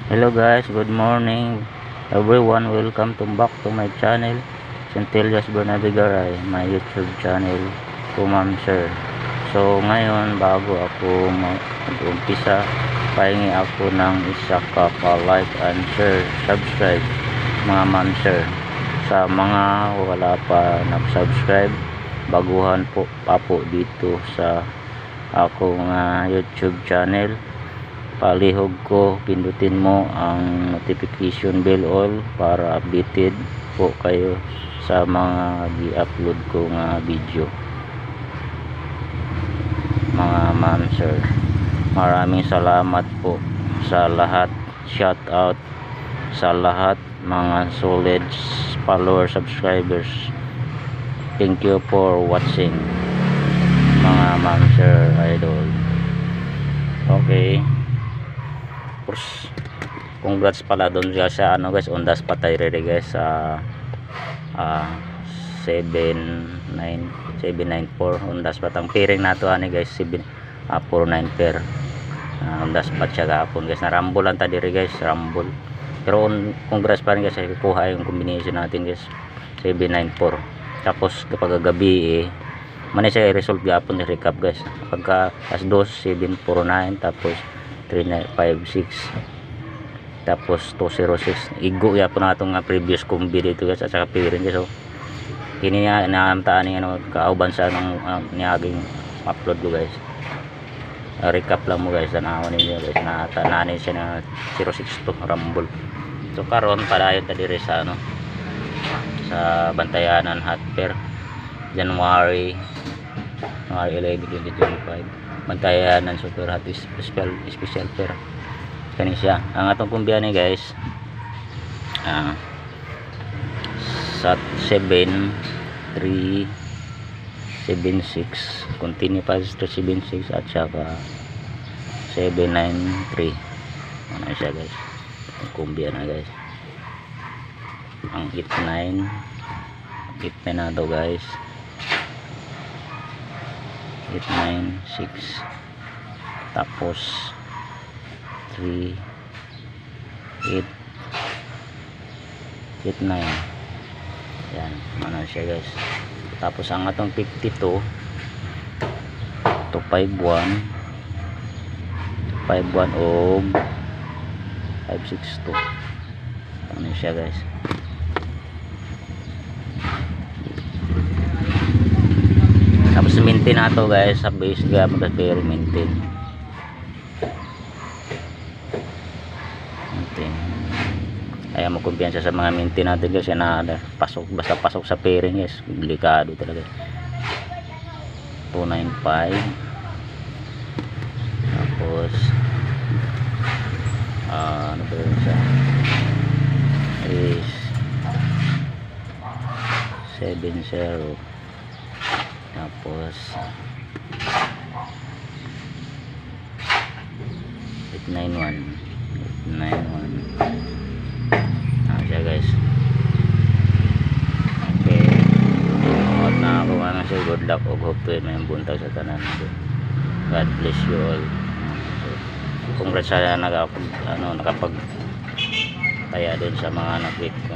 Hello guys, good morning everyone. Welcome to back to my channel, Centellas Bernabigaray, my YouTube channel to Ma'am Sir. So ngayon bago ako mag-umpisa, pahingi ako ng isa ka like and share, subscribe mga Ma'am Sir. Sa mga wala pa nag-subscribe, baguhan po pa po dito sa akong YouTube channel. Palihog ko, pindutin mo ang notification bell all para updated po kayo sa mga i-upload ko nga video mga ma'am sir. Maraming salamat po sa lahat, shout out sa lahat mga solid follower subscribers. Thank you for watching mga ma'am sir idol. Okay, congrats pala doon sa guys, ondas patay re guys sa 794 ondas patang pairing nato ani guys 494 ondas pat siya gapon guys, na rumble lang tadi re guys, rumble, pero congrats pa rin guys, kuha yung combination natin guys 794. Tapos kapag gabi manay siya i-resolve gapon ni recap guys, pagka as 2 749 tapos 3956 tapos 206 igo ya po natong previous combi dito guys at saka pairing guys. So kini nga naamtaan ni kauban sa nang niaging upload ko guys. Recap lang mo guys, tanawan ninyo guys na tananin siya na 062 rumble. So karon padayon ta diri sa sa Bantayanan Hot Pair January 11, 2025. Bantayanan Super Hot special pair kani siya. Ang atong kumbiya ni guys sa 7376 continue pa sa 76 at saka 793 ano siya guys, ang kumbiya na guys. Ang 89 na to guys, 896 tapos 3 8 89 yan, ano siya guys. Tapos ang atong 52 to 51 o 562 ano siya guys. Tapos maintain na to guys sa base gap, pero maintain kaya magkumpiyansa sa mga maintain natin guys na pasok, basta pasok sa pairing guys, delikado talaga. 295 tapos ano ba yun siya is 70 tapos 891 siya guys. Okay, at na ako siya, good luck og hope to may buntag sa tanan. God bless you all. Congrats sa nakapag taya din sa mga nag-click ko